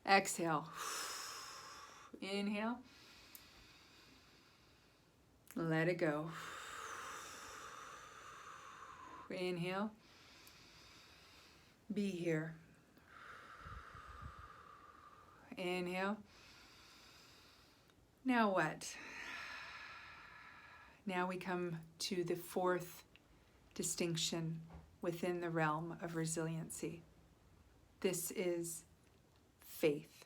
Exhale. Inhale. Let it go. Inhale. Be here. Inhale. Now what? Now we come to the fourth distinction within the realm of resiliency. This is faith.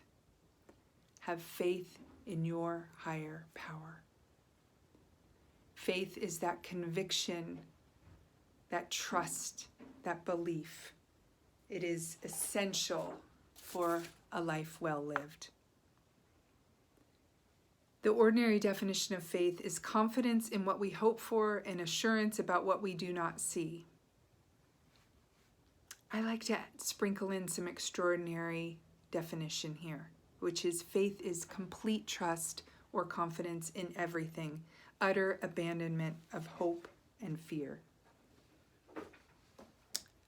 Have faith in your higher power. Faith is that conviction, that trust, that belief. It is essential for a life well lived. The ordinary definition of faith is confidence in what we hope for and assurance about what we do not see. I like to sprinkle in some extraordinary definition here, which is faith is complete trust or confidence in everything, utter abandonment of hope and fear.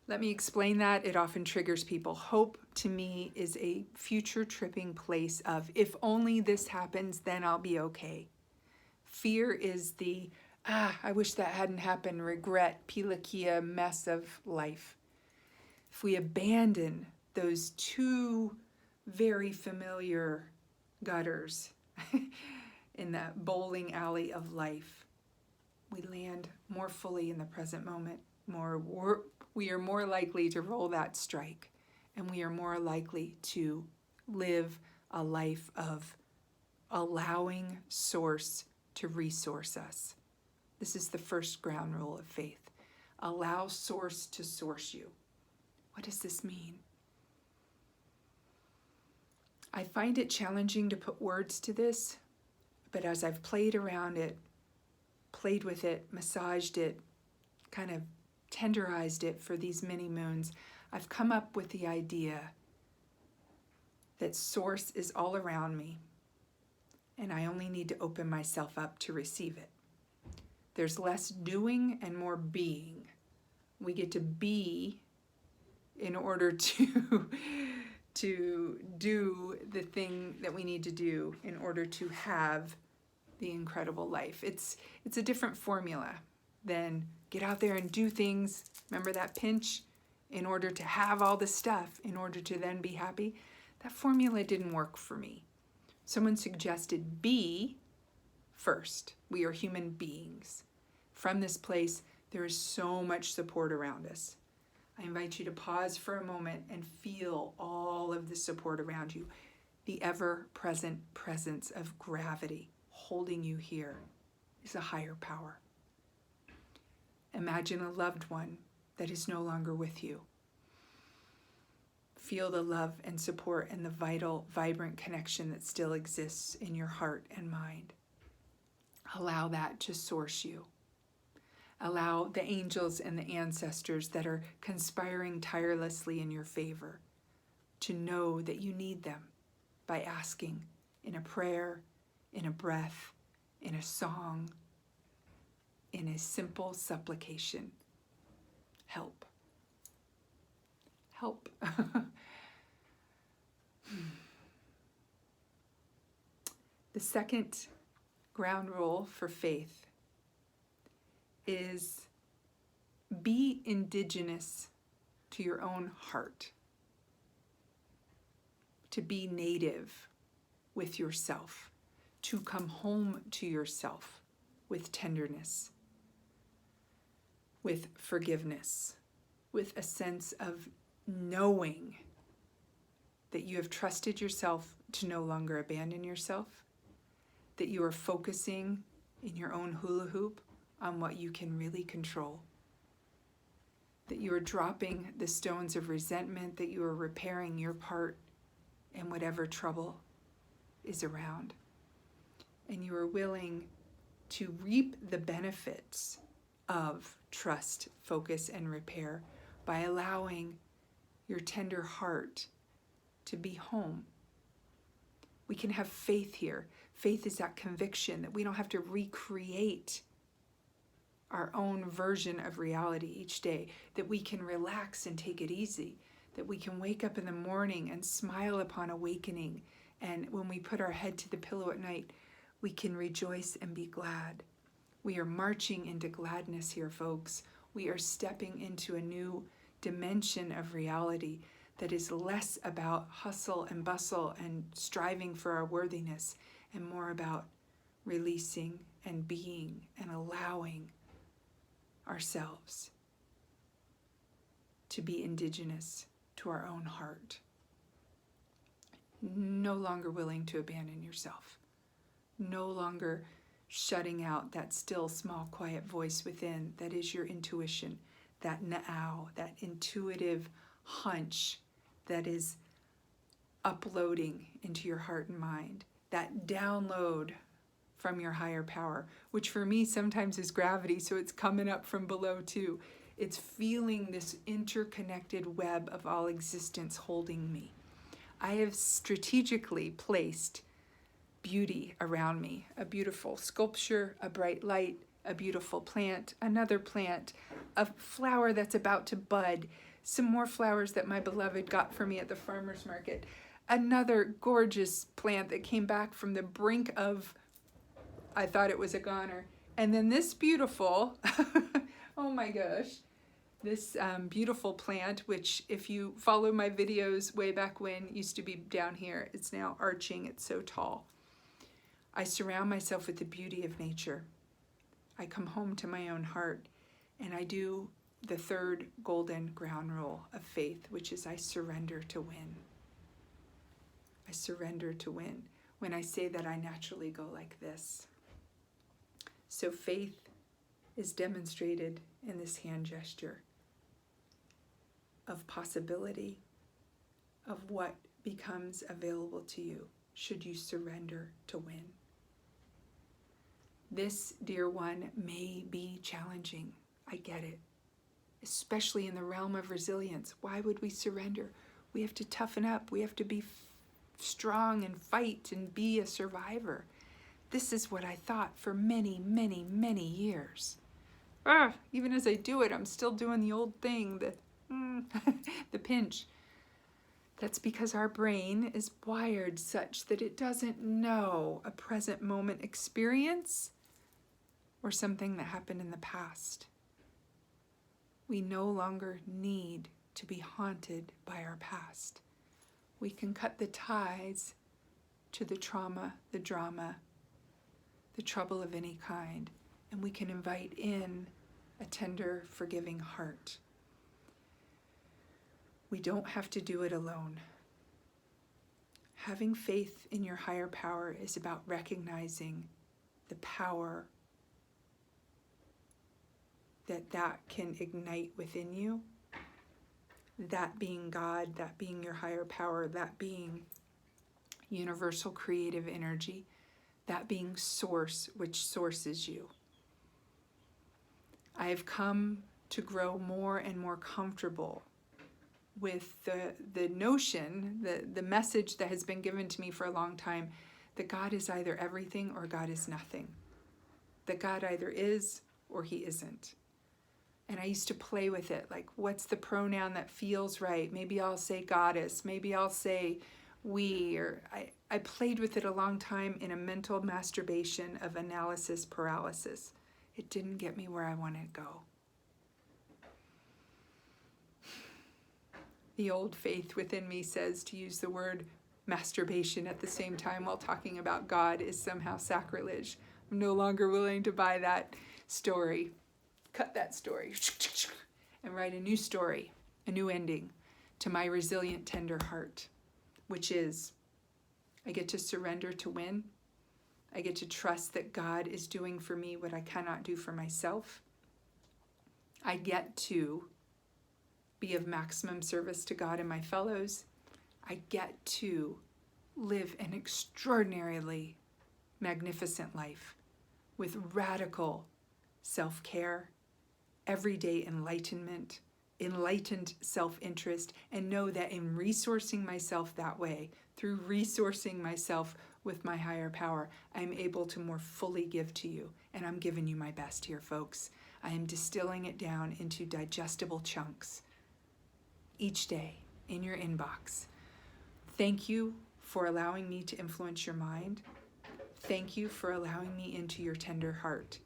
Let me explain that. It often triggers people. Hope to me is a future tripping place of, if only this happens, then I'll be okay. Fear is the, I wish that hadn't happened, regret, pilakia mess of life. If we abandon those two very familiar gutters in that bowling alley of life, we land more fully in the present moment. We are more likely to roll that strike, and we are more likely to live a life of allowing Source to resource us. This is the first ground rule of faith. Allow Source to source you. What does this mean? I find it challenging to put words to this, but as I've played around it, played with it, massaged it, kind of tenderized it for these many moons, I've come up with the idea that Source is all around me, and I only need to open myself up to receive it. There's less doing and more being. We get to be in order to do the thing that we need to do in order to have the incredible life. It's a different formula than get out there and do things. Remember that pinch? In order to have all the stuff, in order to then be happy. That formula didn't work for me. Someone suggested be first. We are human beings. From this place, there is so much support around us. I invite you to pause for a moment and feel all of the support around you. The ever-present presence of gravity holding you here is a higher power. Imagine a loved one that is no longer with you. Feel the love and support and the vital, vibrant connection that still exists in your heart and mind. Allow that to source you. Allow the angels and the ancestors that are conspiring tirelessly in your favor to know that you need them by asking in a prayer, in a breath, in a song, in a simple supplication. Help. Help. The second ground rule for faith is be indigenous to your own heart. To be native with yourself. To come home to yourself with tenderness, with forgiveness, with a sense of knowing that you have trusted yourself to no longer abandon yourself, that you are focusing in your own hula hoop on what you can really control, that you are dropping the stones of resentment, that you are repairing your part in whatever trouble is around, and you are willing to reap the benefits of trust, focus, and repair by allowing your tender heart to be home. We can have faith here. Faith is that conviction that we don't have to recreate our own version of reality each day, that we can relax and take it easy, that we can wake up in the morning and smile upon awakening. And when we put our head to the pillow at night, we can rejoice and be glad. We are marching into gladness here, folks. We are stepping into a new dimension of reality that is less about hustle and bustle and striving for our worthiness and more about releasing and being and allowing ourselves to be indigenous to our own heart. No longer willing to abandon yourself. No longer shutting out that still, small, quiet voice within that is your intuition, that na'au, that intuitive hunch that is uploading into your heart and mind, that download from your higher power, which for me sometimes is gravity, so it's coming up from below too. It's feeling this interconnected web of all existence holding me. I have strategically placed beauty around me, a beautiful sculpture, a bright light, a beautiful plant, another plant, a flower that's about to bud, some more flowers that my beloved got for me at the farmer's market, another gorgeous plant that came back from the brink of, I thought it was a goner, and then this beautiful, oh my gosh, this beautiful plant, which if you follow my videos way back when, used to be down here. It's now arching, it's so tall. I surround myself with the beauty of nature. I come home to my own heart, and I do the third golden ground rule of faith, which is I surrender to win. I surrender to win. When I say that, I naturally go like this. So faith is demonstrated in this hand gesture of possibility, of what becomes available to you should you surrender to win. This, dear one, may be challenging. I get it. Especially in the realm of resilience. Why would we surrender? We have to toughen up. We have to be strong and fight and be a survivor. This is what I thought for many, many, many years. Even as I do it, I'm still doing the old thing, the pinch. That's because our brain is wired such that it doesn't know a present moment experience or something that happened in the past. We no longer need to be haunted by our past. We can cut the ties to the trauma, the drama, the trouble of any kind, and we can invite in a tender, forgiving heart. We don't have to do it alone. Having faith in your higher power is about recognizing the power that can ignite within you. That being God, that being your higher power, that being universal creative energy, that being source, which sources you. I have come to grow more and more comfortable with the notion, the message that has been given to me for a long time, that God is either everything or God is nothing. That God either is or he isn't. And I used to play with it, like, what's the pronoun that feels right? Maybe I'll say goddess, maybe I'll say we, or I played with it a long time in a mental masturbation of analysis paralysis. It didn't get me where I wanted to go. The old faith within me says to use the word masturbation at the same time while talking about God is somehow sacrilege. I'm no longer willing to buy that story. Cut that story and write a new story, a new ending to my resilient, tender heart, which is I get to surrender to win. I get to trust that God is doing for me what I cannot do for myself. I get to be of maximum service to God and my fellows. I get to live an extraordinarily magnificent life with radical self-care, everyday enlightenment, enlightened self-interest, and know that in resourcing myself that way, through resourcing myself with my higher power, I'm able to more fully give to you. And I'm giving you my best here, folks. I am distilling it down into digestible chunks each day. in your inbox. Thank you for allowing me to influence your mind. Thank you for allowing me into your tender heart.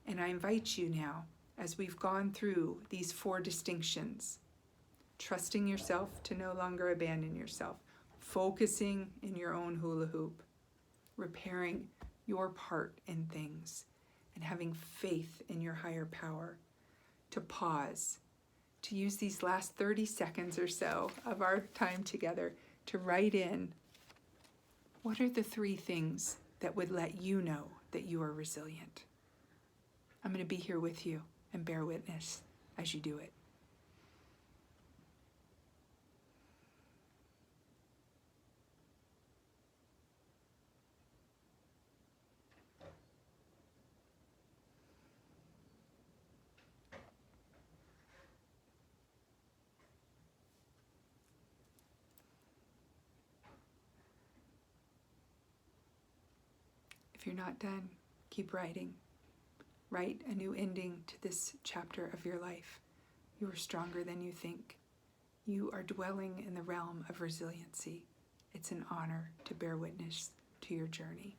And I invite you now, as we've gone through these 4 distinctions, trusting yourself to no longer abandon yourself, focusing in your own hula hoop, repairing your part in things, and having faith in your higher power, to pause, to use these last 30 seconds or so of our time together to write in, what are the 3 things that would let you know that you are resilient? I'm going to be here with you and bear witness as you do it. If you're not done, keep writing. Write a new ending to this chapter of your life. You are stronger than you think. You are dwelling in the realm of resiliency. It's an honor to bear witness to your journey.